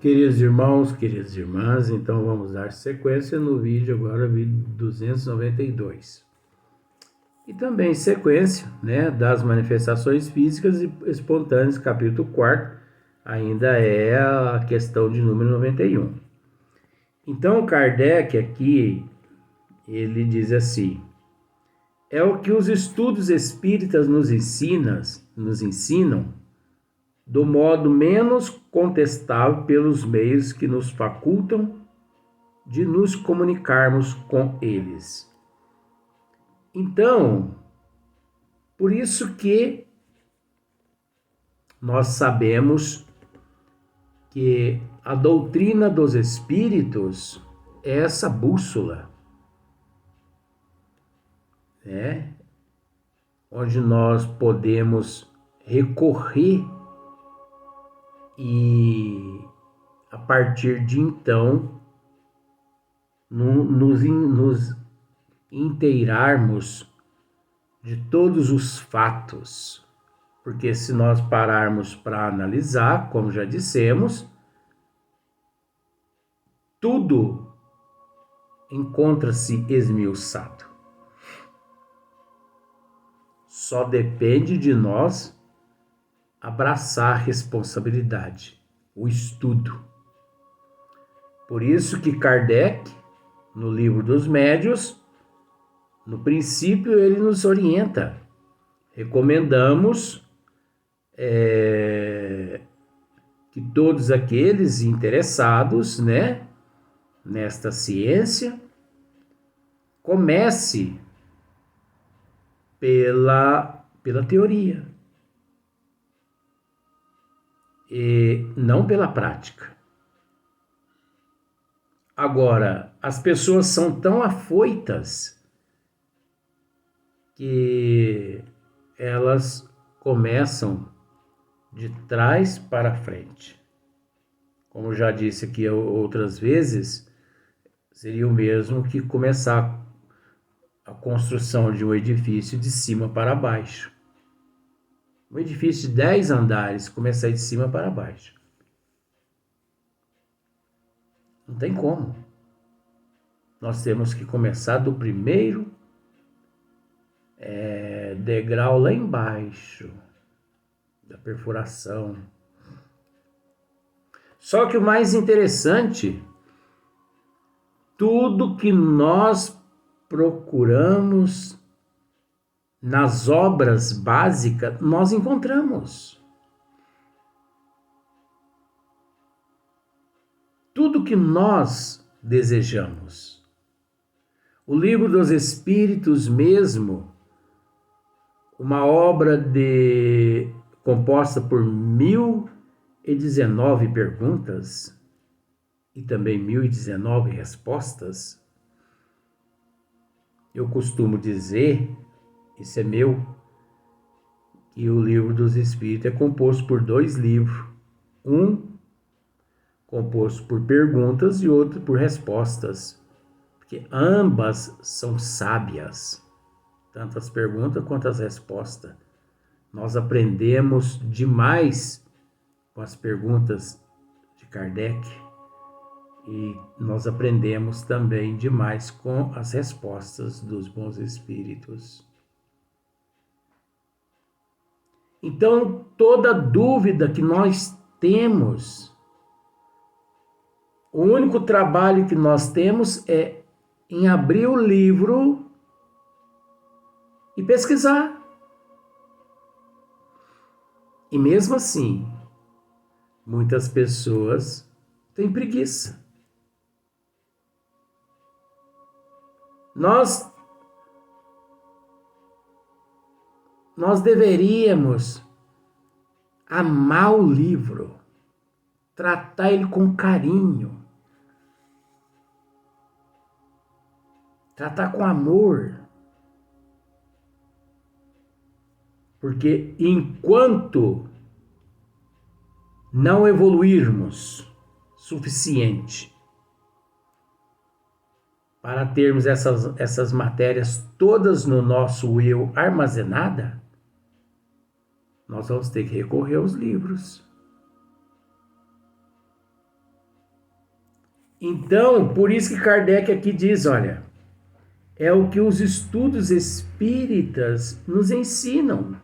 Queridos irmãos, queridas irmãs, então vamos dar sequência no vídeo agora, vídeo 292. E também sequência, das manifestações físicas e espontâneas, capítulo 4, ainda é a questão de número 91. Então Kardec aqui, ele diz assim: é o que os estudos espíritas nos ensinam do modo menos contestável pelos meios que nos facultam de nos comunicarmos com eles. Então, por isso que nós sabemos que a doutrina dos espíritos é essa bússola, onde nós podemos recorrer e, a partir de então, nos inteirarmos de todos os fatos. Porque se nós pararmos para analisar, como já dissemos, tudo encontra-se esmiuçado. Só depende de nós abraçar a responsabilidade, o estudo. Por isso que Kardec, no Livro dos Médiuns, no princípio ele nos orienta. Recomendamos que todos aqueles interessados, nesta ciência, comece pela teoria e não pela prática. Agora, as pessoas são tão afoitas que elas começam de trás para frente. Como já disse aqui outras vezes, seria o mesmo que começar a construção de um edifício de cima para baixo. Um edifício de 10 andares, começar de cima para baixo. Não tem como. Nós temos que começar do primeiro degrau lá embaixo, da perfuração. Só que o mais interessante, tudo que nós procuramos nas obras básicas, nós encontramos. Tudo que nós desejamos. O Livro dos Espíritos mesmo, uma obra composta por 1019 perguntas e também 1019 respostas. Eu costumo dizer, isso é meu, que o Livro dos Espíritos é composto por 2 livros. Um composto por perguntas e outro por respostas, porque ambas são sábias, tanto as perguntas quanto as respostas. Nós aprendemos demais com as perguntas de Kardec e nós aprendemos também demais com as respostas dos bons espíritos. Então, toda dúvida que nós temos, o único trabalho que nós temos é em abrir o livro e pesquisar. E mesmo assim, muitas pessoas têm preguiça. Nós deveríamos amar o livro, tratar ele com carinho, tratar com amor. Porque enquanto não evoluirmos suficiente para termos essas matérias todas no nosso eu armazenada, nós vamos ter que recorrer aos livros. Então, por isso que Kardec aqui diz, olha, é o que os estudos espíritas nos ensinam,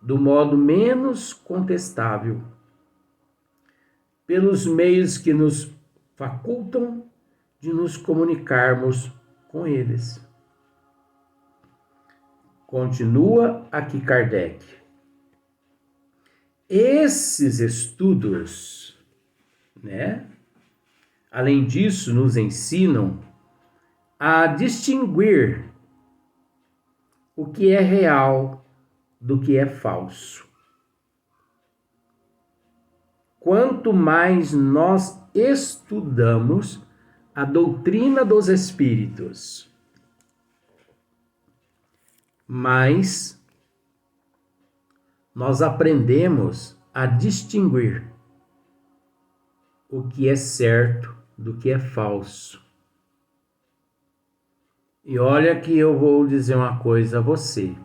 do modo menos contestável, pelos meios que nos facultam de nos comunicarmos com eles. Continua aqui Kardec. Esses estudos, né, além disso, nos ensinam a distinguir o que é real do que é falso. Quanto mais nós estudamos a doutrina dos espíritos, mais nós aprendemos a distinguir o que é certo do que é falso. E olha que eu vou dizer uma coisa a você.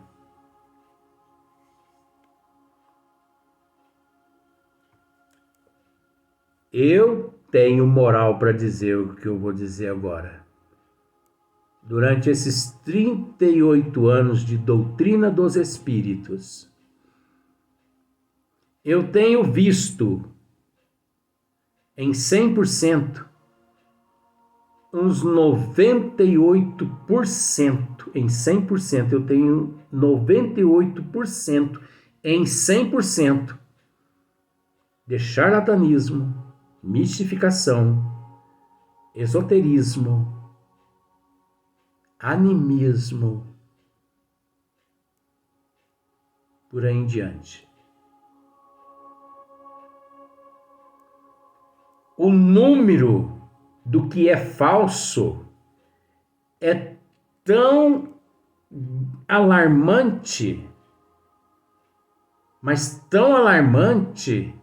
Eu tenho moral para dizer o que eu vou dizer agora. Durante esses 38 anos de doutrina dos espíritos, eu tenho visto em 100%, uns 98% em 100%, eu tenho 98% em 100% de charlatanismo, mistificação, esoterismo, animismo, por aí em diante. O número do que é falso é tão alarmante, mas tão alarmante,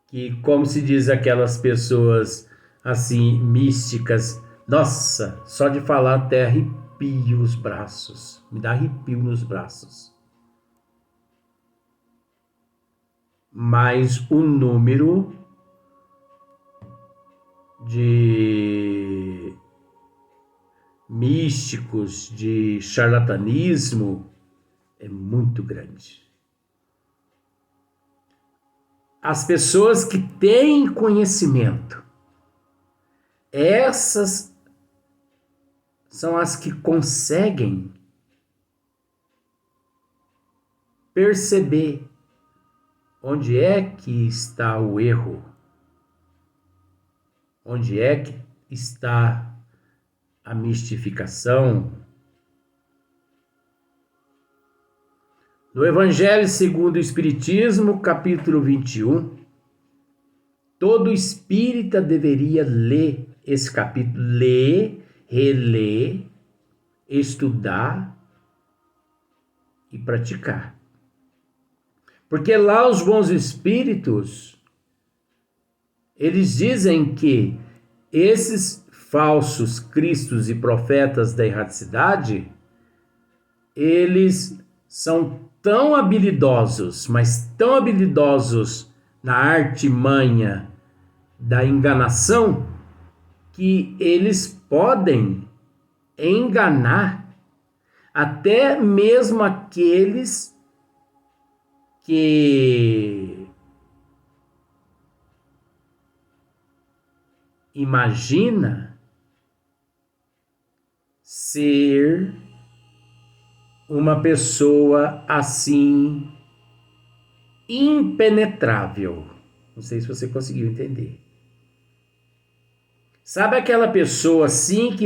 que, como se diz aquelas pessoas assim, místicas, nossa, só de falar até arrepio os braços, me dá arrepio nos braços. Mas o número de místicos, de charlatanismo é muito grande. As pessoas que têm conhecimento, essas são as que conseguem perceber onde é que está o erro, onde é que está a mistificação. No Evangelho segundo o Espiritismo, capítulo 21, todo espírita deveria ler esse capítulo, ler, reler, estudar e praticar. Porque lá os bons espíritos, eles dizem que esses falsos cristos e profetas da erraticidade, eles são tão habilidosos, mas tão habilidosos na artimanha da enganação, que eles podem enganar até mesmo aqueles que imagina ser uma pessoa assim impenetrável. Não sei se você conseguiu entender. Sabe aquela pessoa assim que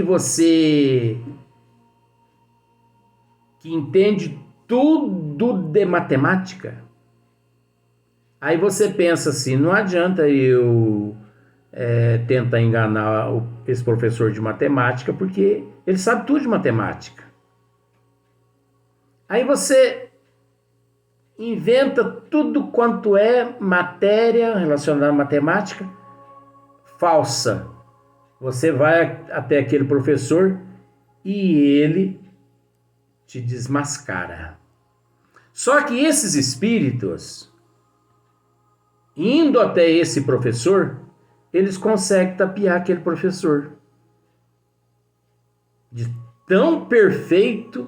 entende tudo de matemática? Aí você pensa assim, não adianta eu tentar enganar esse professor de matemática, porque ele sabe tudo de matemática. Aí você inventa tudo quanto é matéria relacionada à matemática falsa. Você vai até aquele professor e ele te desmascara. Só que esses espíritos, indo até esse professor, eles conseguem tapear aquele professor. De tão perfeito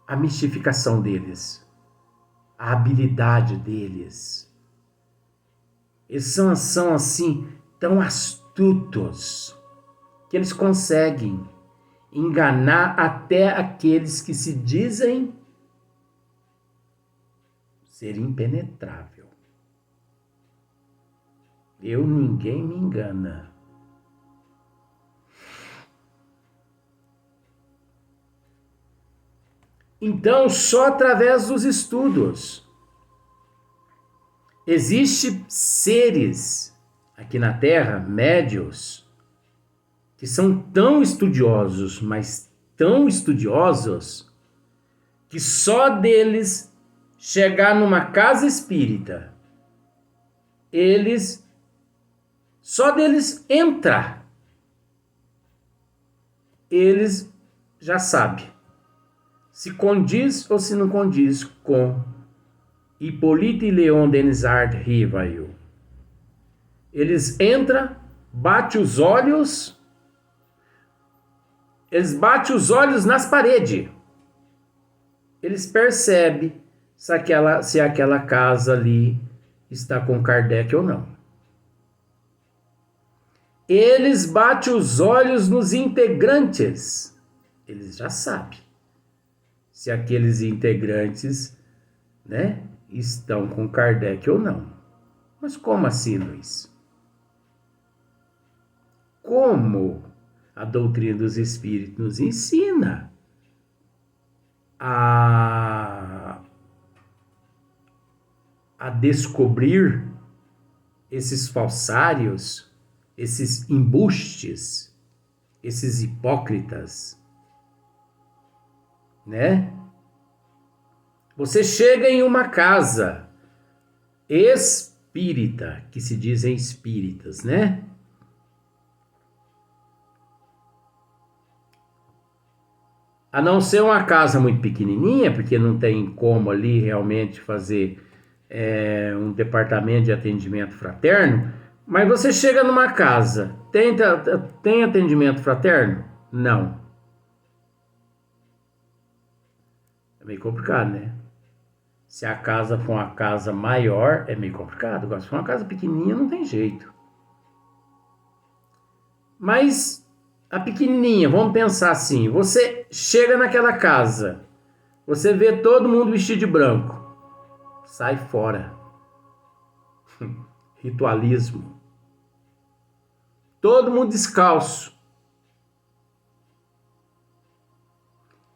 a mistificação deles, a habilidade deles. Eles são assim, tão astutos, que eles conseguem enganar até aqueles que se dizem ser impenetrável. Ninguém me engana. Então, só através dos estudos. Existem seres aqui na Terra, médios, que são tão estudiosos, mas tão estudiosos, que só deles chegar numa casa espírita, só deles entrar, eles já sabem se condiz ou se não condiz com Hippolyte Léon Denisard Rivail. Eles entram, batem os olhos nas paredes. Eles percebem se aquela casa ali está com Kardec ou não. Eles batem os olhos nos integrantes. Eles já sabem se aqueles integrantes, né, estão com Kardec ou não. Mas como assim, Luiz? Como a doutrina dos espíritos nos ensina a descobrir esses falsários, esses embustes, esses hipócritas, né? Você chega em uma casa espírita, que se dizem espíritas, né? A não ser uma casa muito pequenininha, porque não tem como ali realmente fazer um departamento de atendimento fraterno, mas você chega numa casa, tem atendimento fraterno? Não. É meio complicado, né? Se a casa for uma casa maior, é meio complicado. Agora, se for uma casa pequenininha, não tem jeito. Mas a pequenininha, vamos pensar assim, você chega naquela casa, você vê todo mundo vestido de branco, sai fora. Ritualismo. Todo mundo descalço.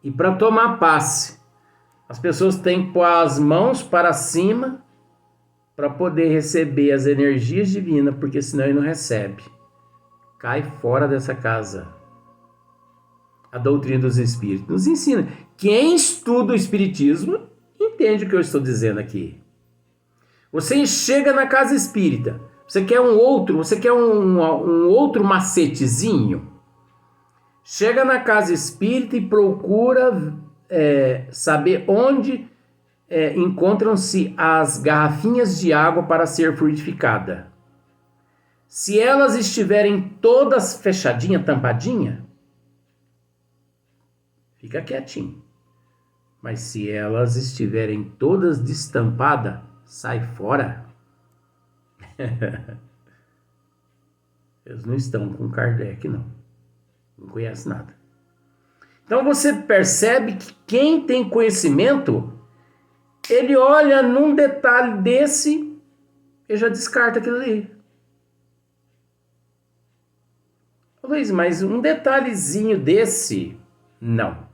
E para tomar passe, as pessoas têm que pôr as mãos para cima para poder receber as energias divinas, porque senão ele não recebe. Cai fora dessa casa. A doutrina dos espíritos nos ensina. Quem estuda o espiritismo entende o que eu estou dizendo aqui. Você chega na casa espírita, você quer um outro macetezinho? Chega na casa espírita e procura saber onde encontram-se as garrafinhas de água para ser fluidificada. Se elas estiverem todas fechadinhas, tampadinhas, fica quietinho. Mas se elas estiverem todas destampadas, sai fora. Eles não estão com Kardec, não. Não conhece nada. Então você percebe que quem tem conhecimento, ele olha num detalhe desse e já descarta aquilo ali. Luiz, mas um detalhezinho desse, não.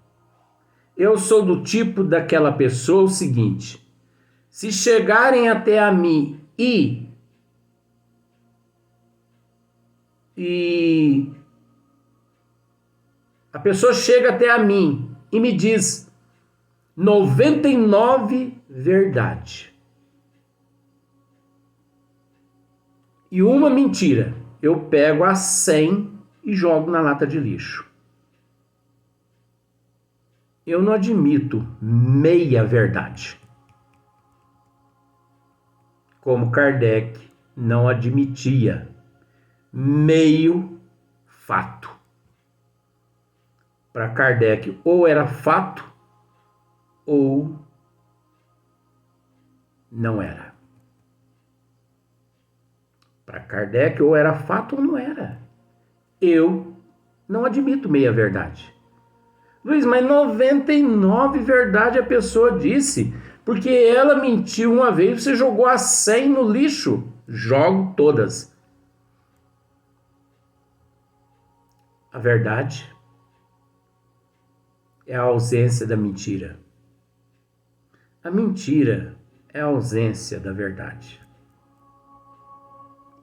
Eu sou do tipo daquela pessoa o seguinte: se chegarem até a mim e a pessoa chega até a mim e me diz 99 verdade e uma mentira, eu pego as 100 e jogo na lata de lixo. Eu não admito meia verdade, como Kardec não admitia meio fato. Para Kardec, ou era fato ou não era. Para Kardec, ou era fato ou não era. Eu não admito meia verdade. Luiz, mas 99 verdade a pessoa disse, porque ela mentiu uma vez, você jogou as 100 no lixo. Jogo todas. A verdade é a ausência da mentira. A mentira é a ausência da verdade.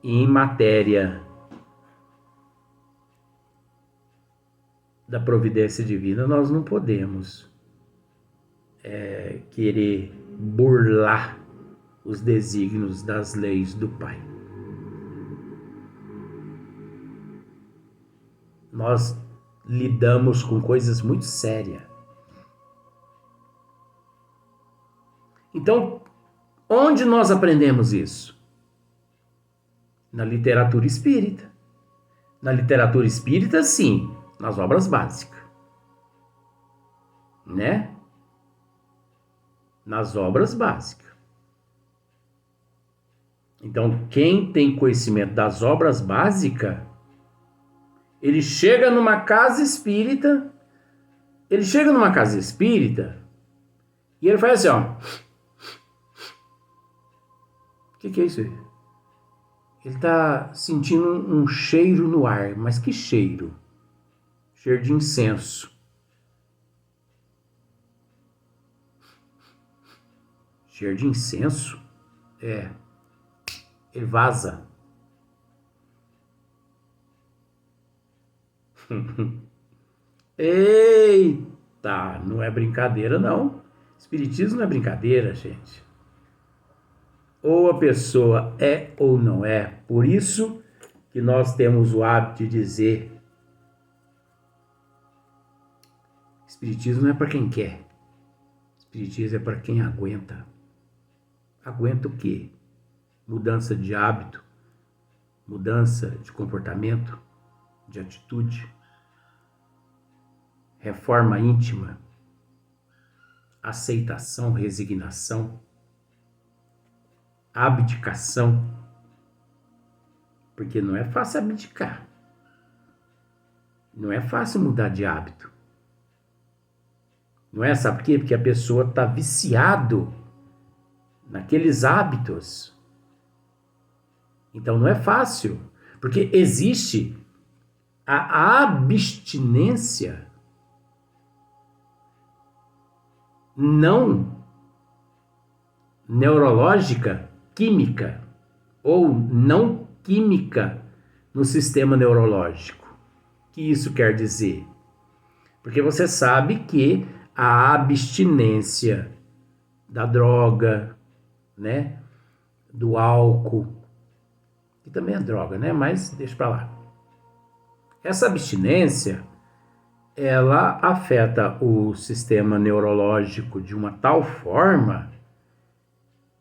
E em matéria da providência divina, nós não podemos querer burlar os desígnios das leis do Pai. Nós lidamos com coisas muito sérias. Então, onde nós aprendemos isso? Na literatura espírita. Na literatura espírita, sim, nas obras básicas. Né? Nas obras básicas. Então, quem tem conhecimento das obras básicas, ele chega numa casa espírita, e ele faz assim, ó. O que é isso aí? Ele tá sentindo um cheiro no ar, mas que cheiro? Cheiro de incenso. Cheiro de incenso? É. Ele vaza. Eita, não é brincadeira, não. Espiritismo não é brincadeira, gente. Ou a pessoa é ou não é. Por isso que nós temos o hábito de dizer: Espiritismo não é para quem quer. Espiritismo é para quem aguenta. Aguenta o quê? Mudança de hábito, mudança de comportamento, de atitude, reforma íntima, aceitação, resignação, abdicação, porque não é fácil abdicar, não é fácil mudar de hábito, não é? Sabe por quê? Porque a pessoa está viciado naqueles hábitos, então não é fácil, porque existe a abstinência não neurológica, química, ou não química no sistema neurológico. O que isso quer dizer? Porque você sabe que a abstinência da droga, né, do álcool, que também é droga, né, mas deixa pra lá. Essa abstinência, ela afeta o sistema neurológico de uma tal forma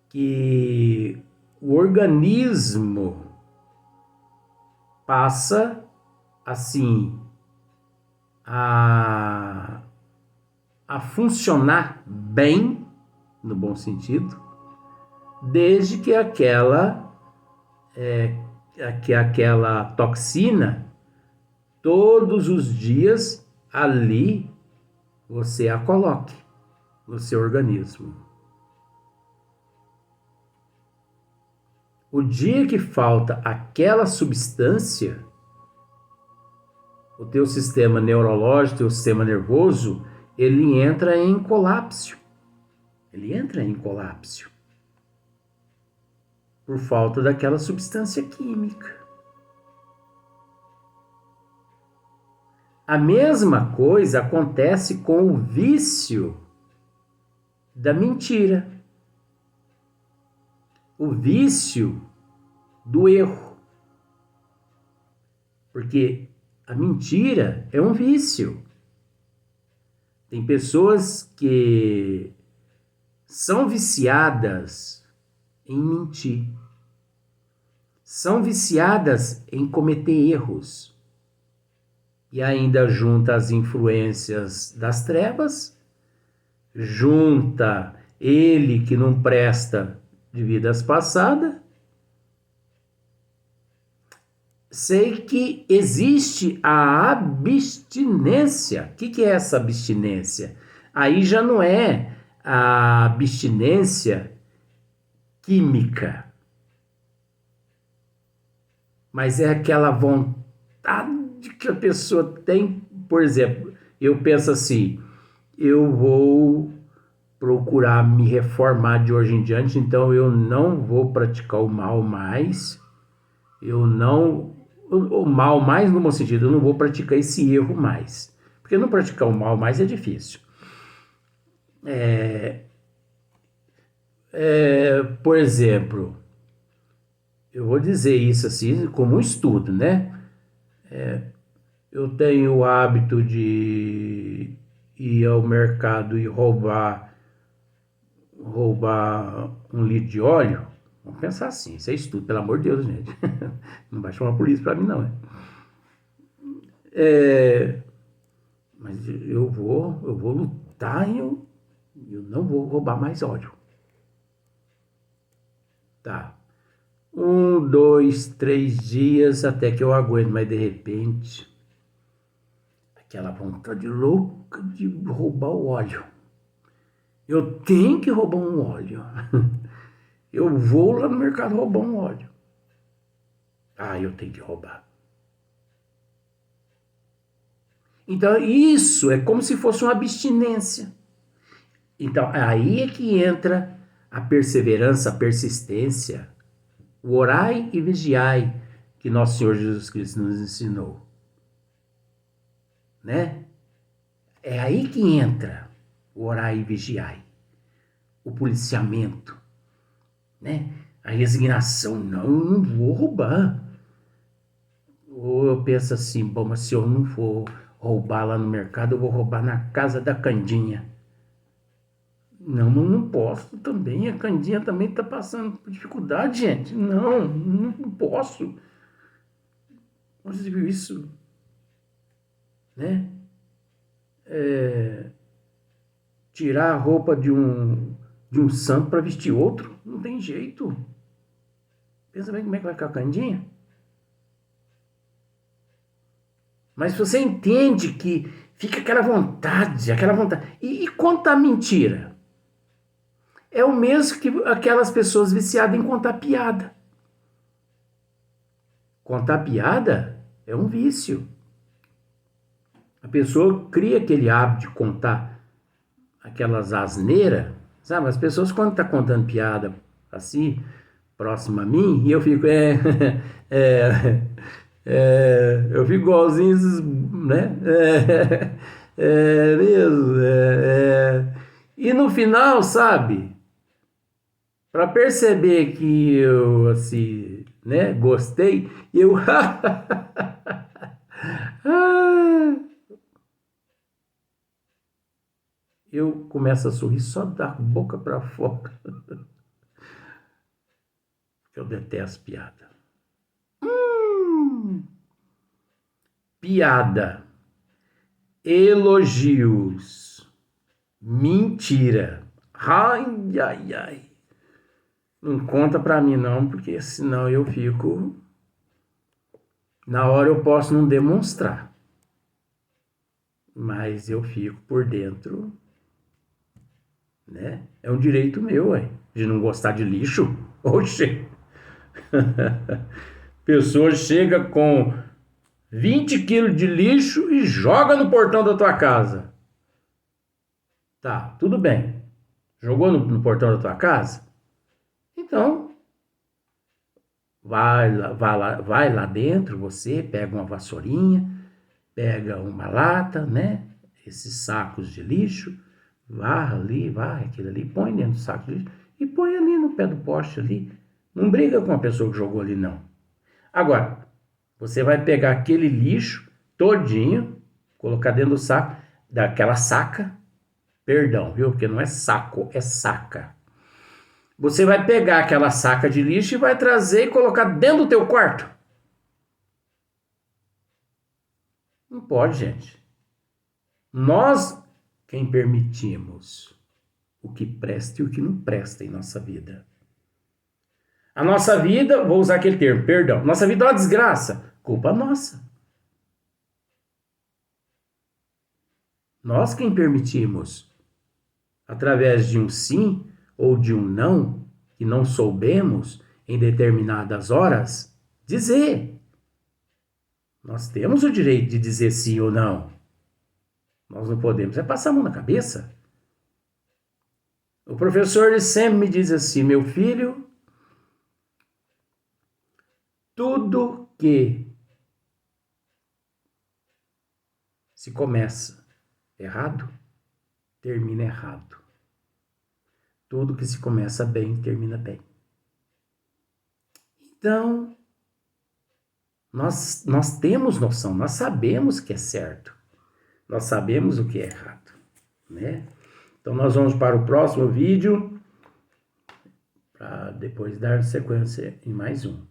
que o organismo passa, assim, a funcionar bem, no bom sentido, desde que aquela toxina, todos os dias, ali, você a coloque no seu organismo. O dia que falta aquela substância, o teu sistema neurológico, o teu sistema nervoso, ele entra em colapso. Por falta daquela substância química. A mesma coisa acontece com o vício da mentira. O vício do erro. Porque a mentira é um vício. Tem pessoas que são viciadas em mentir. são viciadas em cometer erros. E ainda junta as influências das trevas, junta ele que não presta de vidas passadas. Sei que existe a abstinência. O que é essa abstinência? Aí já não é a abstinência química, mas é aquela vontade que a pessoa tem. Por exemplo, eu penso assim, eu vou procurar me reformar de hoje em diante, então eu não vou praticar o mal mais, o mal mais no bom sentido, eu não vou praticar esse erro mais, porque não praticar o mal mais é difícil. Por exemplo, eu vou dizer isso assim como um estudo, né? Eu tenho o hábito de ir ao mercado e roubar um litro de óleo. Vamos pensar assim, isso é estudo, pelo amor de Deus, gente. Não vai chamar a polícia para mim, não. Mas eu vou lutar e eu não vou roubar mais óleo. Tá. 1, 2, 3 dias até que eu aguento, mas de repente, aquela vontade louca de roubar o óleo. Eu tenho que roubar um óleo. Eu vou lá no mercado roubar um óleo. Eu tenho que roubar. Então, isso é como se fosse uma abstinência. Então, aí é que entra a perseverança, a persistência, o orai e vigiai, que nosso Senhor Jesus Cristo nos ensinou. Né? É aí que entra o orai e vigiai, o policiamento, né? A resignação, não vou roubar. Ou eu penso assim, bom, mas se eu não for roubar lá no mercado, eu vou roubar na casa da Candinha. Não posso também, a Candinha também está passando por dificuldade, gente. Não posso. Você viu isso? Né? Tirar a roupa de um santo para vestir outro, não tem jeito. Pensa bem como é que vai ficar a Candinha. Mas você entende que fica aquela vontade. E contar mentira? É o mesmo que aquelas pessoas viciadas em contar piada. Contar piada é um vício. A pessoa cria aquele hábito de contar aquelas asneiras, sabe? As pessoas quando estão contando piada assim, próximo a mim, e eu fico, eu fico igualzinho, né? Mesmo. E no final, sabe? Para perceber que eu, assim, né, gostei, eu começo a sorrir só da boca para fora. Eu detesto piada. Piada, elogios, mentira. Ai. Não conta pra mim não, porque senão eu fico... Na hora eu posso não demonstrar, mas eu fico por dentro, né? É um direito meu, de não gostar de lixo. Oxe! Pessoa chega com 20 quilos de lixo e joga no portão da tua casa. Tá, tudo bem. Jogou no portão da tua casa? Então, vai lá dentro, você pega uma vassourinha, pega uma lata, né? Esses sacos de lixo, varre aquilo ali, põe dentro do saco de lixo e põe ali no pé do poste ali. Não briga com a pessoa que jogou ali, não. Agora, você vai pegar aquele lixo todinho, colocar dentro do saco, daquela saca, perdão, viu? Porque não é saco, é saca. Você vai pegar aquela saca de lixo e vai trazer e colocar dentro do teu quarto? Não pode, gente. Nós, quem permitimos o que presta e o que não presta em nossa vida. A nossa vida, vou usar aquele termo, perdão, nossa vida é uma desgraça, culpa nossa. Nós quem permitimos, através de um sim ou de um não, que não soubemos em determinadas horas, dizer. Nós temos o direito de dizer sim ou não. Nós não podemos passar a mão na cabeça. O professor ele sempre me diz assim, meu filho, tudo que se começa errado, termina errado. Tudo que se começa bem, termina bem. Então, nós temos noção, nós sabemos o que é certo. Nós sabemos o que é errado, né? Então, nós vamos para o próximo vídeo, para depois dar sequência em mais um.